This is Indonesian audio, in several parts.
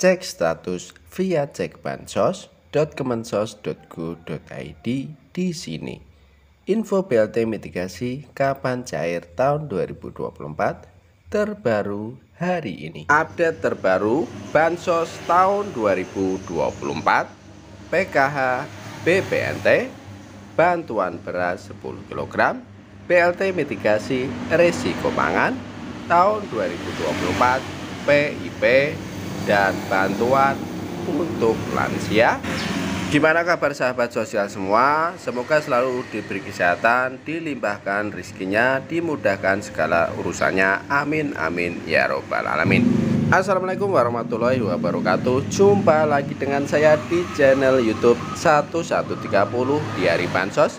Cek status via cekbansos.kemensos.go.id di sini. Info BLT mitigasi kapan cair tahun 2024 terbaru hari ini. Update terbaru Bansos tahun 2024, PKH, BPNT, bantuan beras 10 kg, BLT mitigasi resiko pangan tahun 2024, PIP, dan bantuan untuk lansia. Gimana kabar sahabat sosial semua? Semoga selalu diberi kesehatan, dilimpahkan rezekinya, dimudahkan segala urusannya. Amin amin ya robbal alamin. Assalamualaikum warahmatullahi wabarakatuh. Jumpa lagi dengan saya di channel YouTube 1130 di hari Bansos,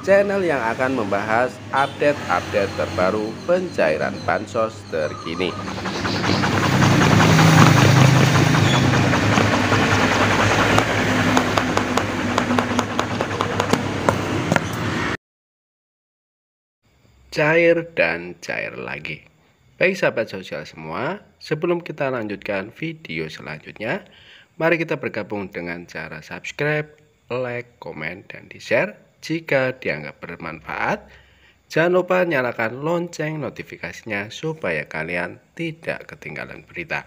channel yang akan membahas update terbaru pencairan bansos terkini. Cair dan cair lagi. Baik sahabat sosial semua, sebelum kita lanjutkan video selanjutnya, mari kita bergabung dengan cara subscribe, like, komen, dan di-share jika dianggap bermanfaat. Jangan lupa nyalakan lonceng notifikasinya supaya kalian tidak ketinggalan berita.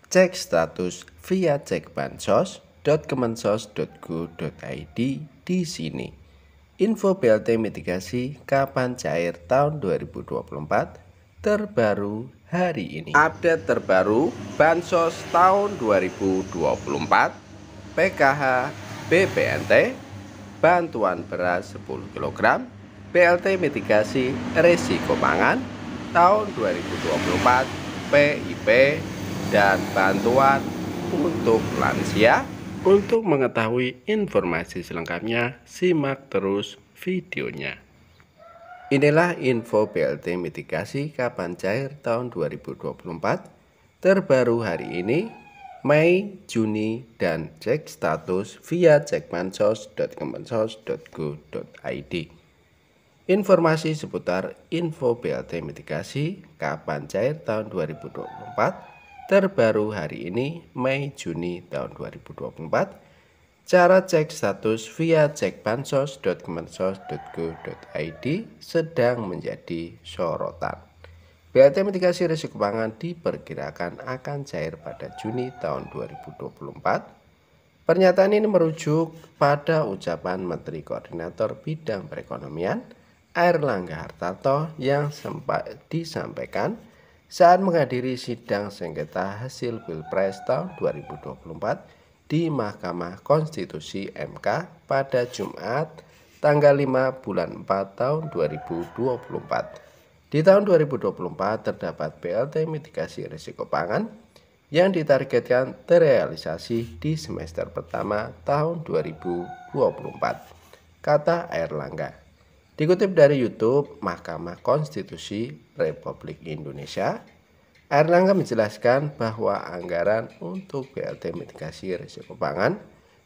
Cek status via cekbansos.kemensos.go.id di sini. Info BLT mitigasi kapan cair tahun 2024 terbaru hari ini. Update terbaru Bansos tahun 2024, PKH, BPNT, bantuan beras 10 kg, BLT mitigasi resiko pangan tahun 2024, PIP, dan bantuan untuk lansia. Untuk mengetahui informasi selengkapnya, simak terus videonya. Inilah info BLT mitigasi kapan cair tahun 2024 terbaru hari ini, Mei, Juni, dan cek status via cekbansos.kemensos.go.id. Informasi seputar info BLT mitigasi kapan cair tahun 2024 terbaru hari ini, Mei Juni tahun 2024. Cara cek status via cekbansos.kemensos.go.id sedang menjadi sorotan. BLT mitigasi risiko pangan diperkirakan akan cair pada Juni tahun 2024. Pernyataan ini merujuk pada ucapan Menteri Koordinator Bidang Perekonomian Airlangga Hartarto yang sempat disampaikan saat menghadiri sidang sengketa hasil Pilpres tahun 2024 di Mahkamah Konstitusi MK pada Jumat tanggal 5 bulan 4 tahun 2024. Di tahun 2024 terdapat BLT mitigasi risiko pangan yang ditargetkan terrealisasi di semester pertama tahun 2024, kata Airlangga. Dikutip dari YouTube Mahkamah Konstitusi Republik Indonesia, Airlangga menjelaskan bahwa anggaran untuk BLT mitigasi risiko pangan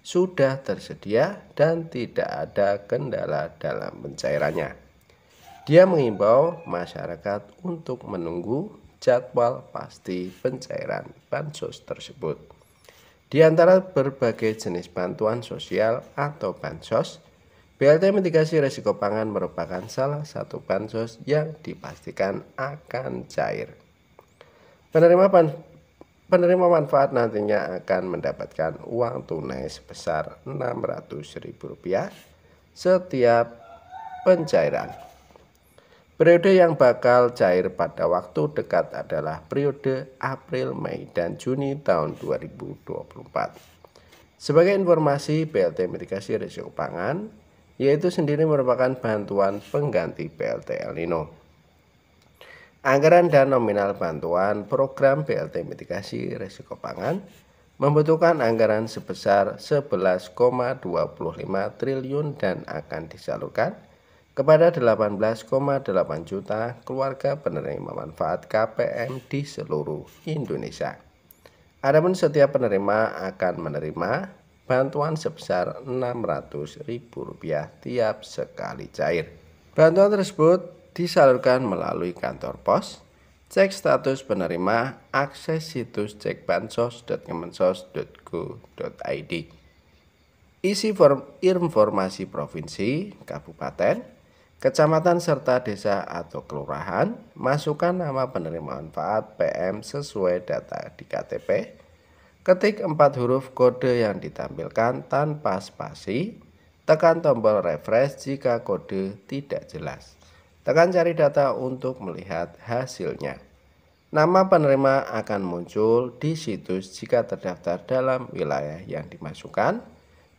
sudah tersedia dan tidak ada kendala dalam pencairannya. Dia mengimbau masyarakat untuk menunggu jadwal pasti pencairan bansos tersebut. Di antara berbagai jenis bantuan sosial atau bansos, BLT mitigasi risiko pangan merupakan salah satu bansos yang dipastikan akan cair. Penerima manfaat nantinya akan mendapatkan uang tunai sebesar Rp600.000 setiap pencairan. Periode yang bakal cair pada waktu dekat adalah periode April, Mei, dan Juni tahun 2024. Sebagai informasi, BLT mitigasi risiko pangan yaitu sendiri merupakan bantuan pengganti BLT El Nino. Anggaran dan nominal bantuan program BLT mitigasi risiko pangan membutuhkan anggaran sebesar 11,25 triliun dan akan disalurkan kepada 18,8 juta keluarga penerima manfaat KPM di seluruh Indonesia. Adapun setiap penerima akan menerima bantuan sebesar Rp600.000 tiap sekali cair. Bantuan tersebut disalurkan melalui kantor pos, Cek status penerima, akses situs cekbansos.kemensos.go.id. Isi form informasi provinsi, kabupaten, kecamatan serta desa atau kelurahan, masukkan nama penerima manfaat PM sesuai data di KTP, ketik 4 huruf kode yang ditampilkan tanpa spasi, tekan tombol refresh jika kode tidak jelas. Tekan cari data untuk melihat hasilnya. Nama penerima akan muncul di situs jika terdaftar dalam wilayah yang dimasukkan.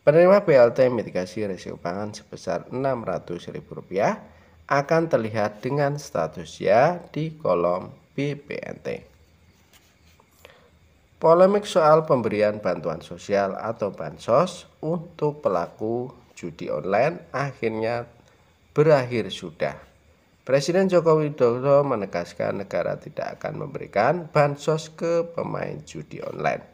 Penerima BLT mitigasi risiko pangan sebesar Rp600.000 akan terlihat dengan status ya di kolom BPNT. Polemik soal pemberian bantuan sosial atau bansos untuk pelaku judi online akhirnya berakhir sudah. Presiden Joko Widodo menegaskan negara tidak akan memberikan bansos ke pemain judi online.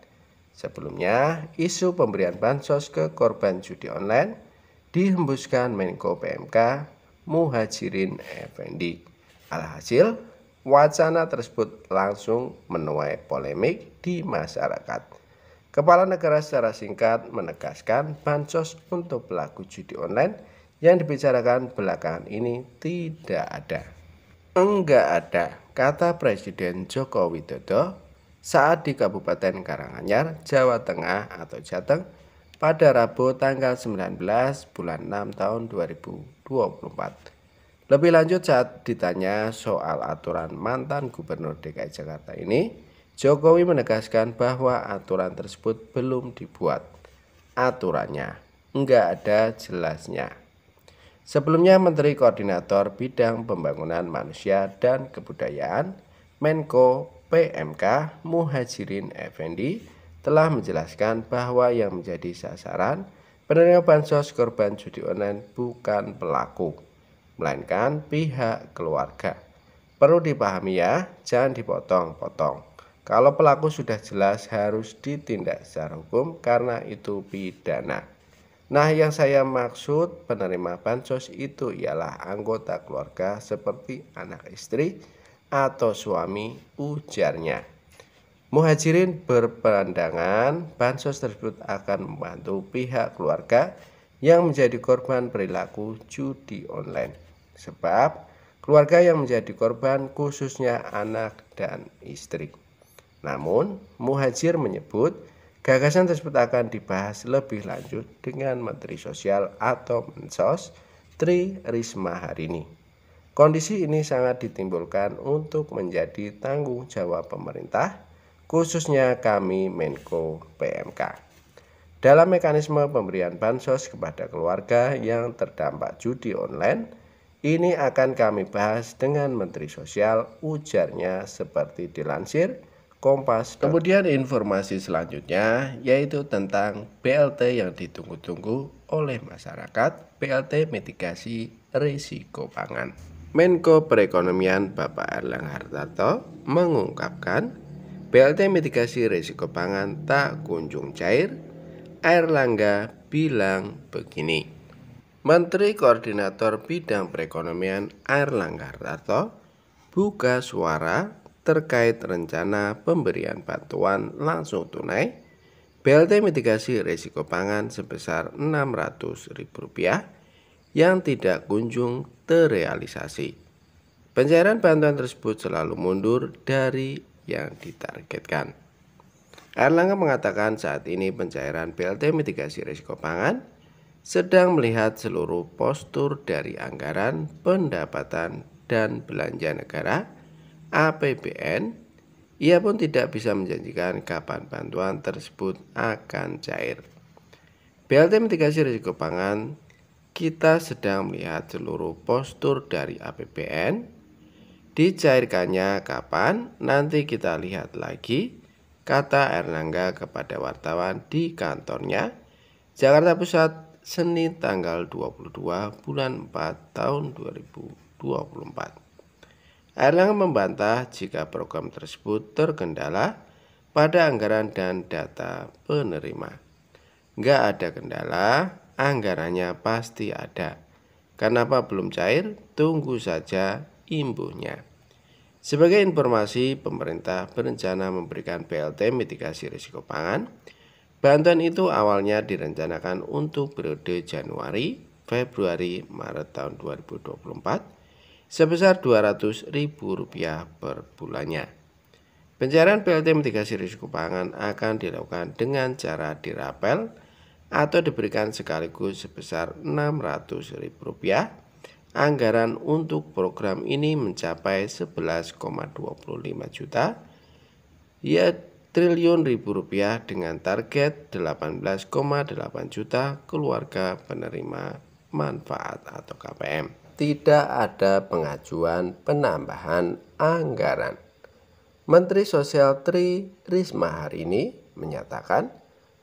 Sebelumnya, isu pemberian bansos ke korban judi online dihembuskan Menko PMK Muhajirin Effendi. Alhasil, wacana tersebut langsung menuai polemik di masyarakat. Kepala negara secara singkat menegaskan bansos untuk pelaku judi online yang dibicarakan belakangan ini tidak ada. Enggak ada, kata Presiden Joko Widodo saat di Kabupaten Karanganyar, Jawa Tengah atau Jateng pada Rabu tanggal 19 bulan 6 tahun 2024. Lebih lanjut saat ditanya soal aturan mantan Gubernur DKI Jakarta ini, Jokowi menegaskan bahwa aturan tersebut belum dibuat. Aturannya enggak ada jelasnya. Sebelumnya Menteri Koordinator Bidang Pembangunan Manusia dan Kebudayaan Menko PMK Muhajirin Effendi telah menjelaskan bahwa yang menjadi sasaran penerima bansos korban judi online bukan pelaku, melainkan pihak keluarga. Perlu dipahami ya, jangan dipotong-potong. Kalau pelaku sudah jelas harus ditindak secara hukum karena itu pidana. Nah, yang saya maksud penerima bansos itu ialah anggota keluarga seperti anak istri atau suami, ujarnya. Muhajirin berpandangan bansos tersebut akan membantu pihak keluarga yang menjadi korban perilaku judi online. Sebab keluarga yang menjadi korban khususnya anak dan istri. Namun, Muhajir menyebut gagasan tersebut akan dibahas lebih lanjut dengan Menteri Sosial atau Mensos Tri Risma hari ini. Kondisi ini sangat ditimbulkan untuk menjadi tanggung jawab pemerintah, khususnya kami Menko PMK. Dalam mekanisme pemberian bansos kepada keluarga yang terdampak judi online, ini akan kami bahas dengan Menteri Sosial, ujarnya seperti dilansir Kompas. Kemudian informasi selanjutnya yaitu tentang BLT yang ditunggu-tunggu oleh masyarakat, BLT mitigasi risiko pangan. Menko Perekonomian Bapak Erlangga Hartarto mengungkapkan BLT mitigasi risiko pangan tak kunjung cair. Erlangga bilang begini. Menteri Koordinator Bidang Perekonomian Erlangga Hartarto buka suara terkait rencana pemberian bantuan langsung tunai BLT mitigasi risiko pangan sebesar Rp600.000 yang tidak kunjung terrealisasi. Pencairan bantuan tersebut selalu mundur dari yang ditargetkan. Erlangga mengatakan saat ini pencairan BLT mitigasi risiko pangan sedang melihat seluruh postur dari anggaran pendapatan dan belanja negara APBN. Ia pun tidak bisa menjanjikan kapan bantuan tersebut akan cair. BLT mitigasi risiko pangan kita sedang melihat seluruh postur dari APBN. Dicairkannya kapan? Nanti kita lihat lagi, kata Erlangga kepada wartawan di kantornya, Jakarta Pusat, Senin tanggal 22 bulan 4 tahun 2024. Erlangga membantah jika program tersebut terkendala pada anggaran dan data penerima. Nggak ada kendala, anggarannya pasti ada. Kenapa belum cair? Tunggu saja imbuhnya. Sebagai informasi, pemerintah berencana memberikan BLT mitigasi risiko pangan. Bantuan itu awalnya direncanakan untuk periode Januari, Februari, Maret tahun 2024 sebesar Rp200.000 per bulannya. Pencairan BLT mitigasi risiko pangan akan dilakukan dengan cara dirapel atau diberikan sekaligus sebesar Rp600.000. Anggaran untuk program ini mencapai 11,25 juta triliun rupiah dengan target 18,8 juta keluarga penerima manfaat atau KPM. Tidak ada pengajuan penambahan anggaran. Menteri Sosial Tri Risma hari ini menyatakan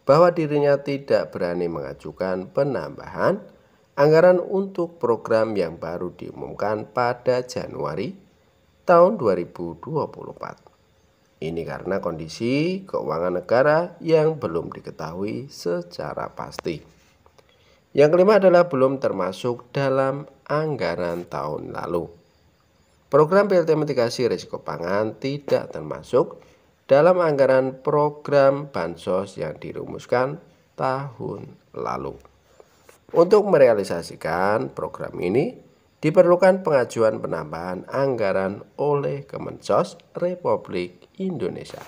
bahwa dirinya tidak berani mengajukan penambahan anggaran untuk program yang baru diumumkan pada Januari tahun 2024. Ini karena kondisi keuangan negara yang belum diketahui secara pasti. Yang kelima adalah belum termasuk dalam anggaran tahun lalu. Program BLT mitigasi risiko pangan tidak termasuk dalam anggaran program bansos yang dirumuskan tahun lalu. Untuk merealisasikan program ini, diperlukan pengajuan penambahan anggaran oleh Kemensos Republik Indonesia.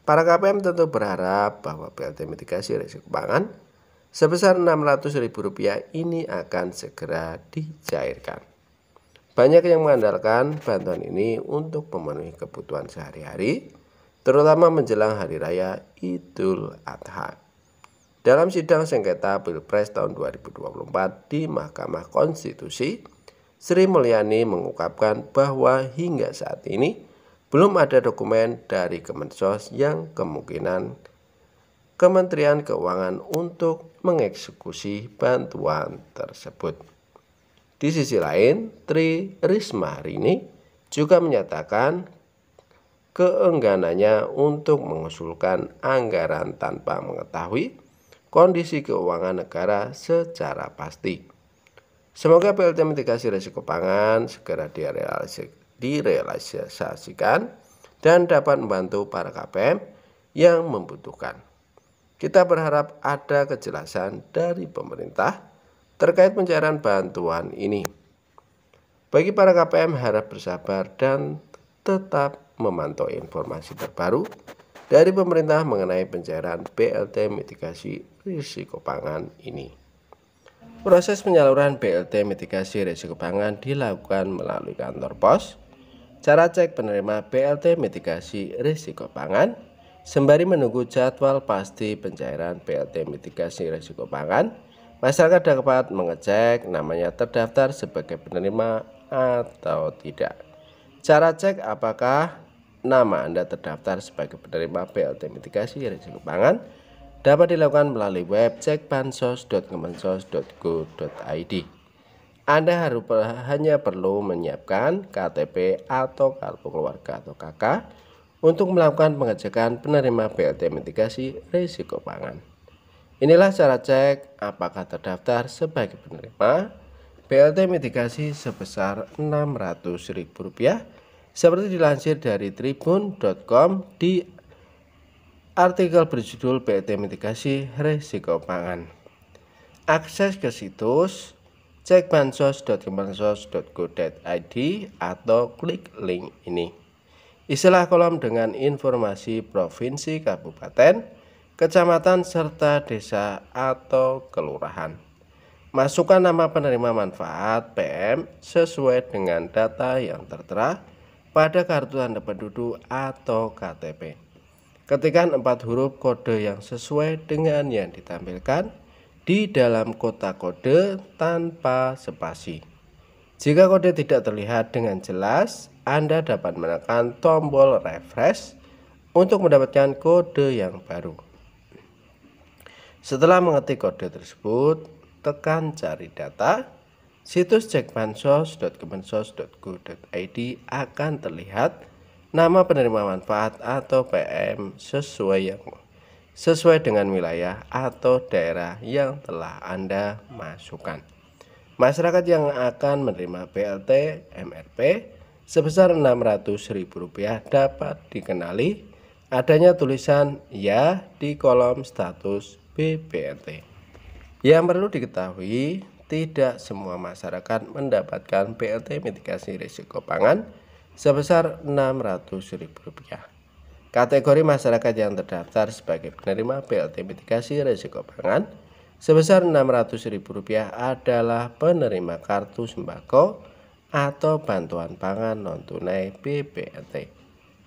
Para KPM tentu berharap bahwa BLT mitigasi risiko pangan sebesar Rp600.000 ini akan segera dicairkan. Banyak yang mengandalkan bantuan ini untuk memenuhi kebutuhan sehari-hari, terutama menjelang Hari Raya Idul Adha. Dalam sidang sengketa Pilpres tahun 2024 di Mahkamah Konstitusi, Sri Mulyani mengungkapkan bahwa hingga saat ini belum ada dokumen dari Kemensos yang kemungkinan Kementerian Keuangan untuk mengeksekusi bantuan tersebut. Di sisi lain, Tri Risma hari ini juga menyatakan keengganannya untuk mengusulkan anggaran tanpa mengetahui kondisi keuangan negara secara pasti. Semoga BLT mitigasi risiko pangan segera direalisasikan dan dapat membantu para KPM yang membutuhkan. Kita berharap ada kejelasan dari pemerintah terkait pencairan bantuan ini. Bagi para KPM harap bersabar dan tetap memantau informasi terbaru dari pemerintah mengenai pencairan BLT mitigasi risiko pangan ini. Proses penyaluran BLT mitigasi risiko pangan dilakukan melalui kantor pos. Cara cek penerima BLT mitigasi risiko pangan sembari menunggu jadwal pasti pencairan BLT mitigasi risiko pangan. Masyarakat dapat mengecek namanya terdaftar sebagai penerima atau tidak. Cara cek apakah nama Anda terdaftar sebagai penerima BLT mitigasi risiko pangan dapat dilakukan melalui web cekbansos.kemensos.go.id. Anda hanya perlu menyiapkan KTP atau kartu keluarga atau KK untuk melakukan pengecekan penerima BLT mitigasi risiko pangan. Inilah cara cek apakah terdaftar sebagai penerima BLT mitigasi sebesar Rp600.000 seperti dilansir dari tribun.com di artikel berjudul BLT mitigasi risiko pangan. Akses ke situs cekbansos.kemensos.go.id atau klik link ini. Isilah kolom dengan informasi provinsi, kabupaten, kecamatan, serta desa atau kelurahan. Masukkan nama penerima manfaat PM sesuai dengan data yang tertera pada kartu tanda penduduk atau KTP. Ketikkan 4 huruf kode yang sesuai dengan yang ditampilkan di dalam kotak kode tanpa spasi. Jika kode tidak terlihat dengan jelas, Anda dapat menekan tombol refresh untuk mendapatkan kode yang baru. Setelah mengetik kode tersebut, tekan cari data. Situs cekbansos.kemensos.go.id akan terlihat nama penerima manfaat atau PM sesuai dengan wilayah atau daerah yang telah Anda masukkan. Masyarakat yang akan menerima BLT MRP sebesar Rp600.000 dapat dikenali adanya tulisan "Ya" di kolom status BPNT. Yang perlu diketahui, tidak semua masyarakat mendapatkan BLT mitigasi risiko pangan sebesar Rp600.000. Kategori masyarakat yang terdaftar sebagai penerima BLT mitigasi risiko pangan sebesar Rp600.000 adalah penerima kartu sembako atau bantuan pangan non-tunai BPNT.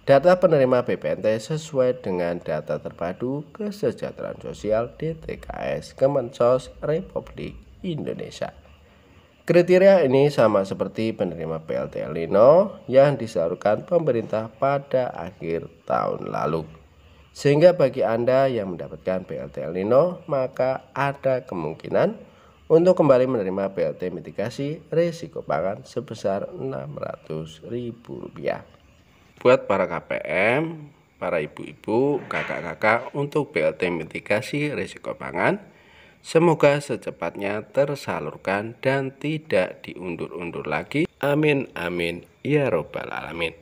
Data penerima BPNT sesuai dengan data terpadu kesejahteraan sosial DTKS Kemensos Republik Indonesia. Kriteria ini sama seperti penerima BLT El Nino yang disalurkan pemerintah pada akhir tahun lalu. Sehingga bagi Anda yang mendapatkan BLT El Nino, maka ada kemungkinan untuk kembali menerima BLT mitigasi risiko pangan sebesar Rp600.000. Buat para KPM, para ibu-ibu, kakak-kakak untuk BLT mitigasi risiko pangan, semoga secepatnya tersalurkan dan tidak diundur-undur lagi. Amin amin ya robbal alamin.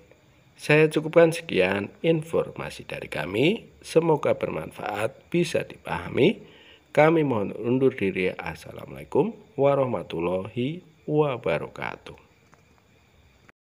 Saya cukupkan sekian informasi dari kami. Semoga bermanfaat, bisa dipahami. Kami mohon undur diri. Assalamualaikum warahmatullahi wabarakatuh.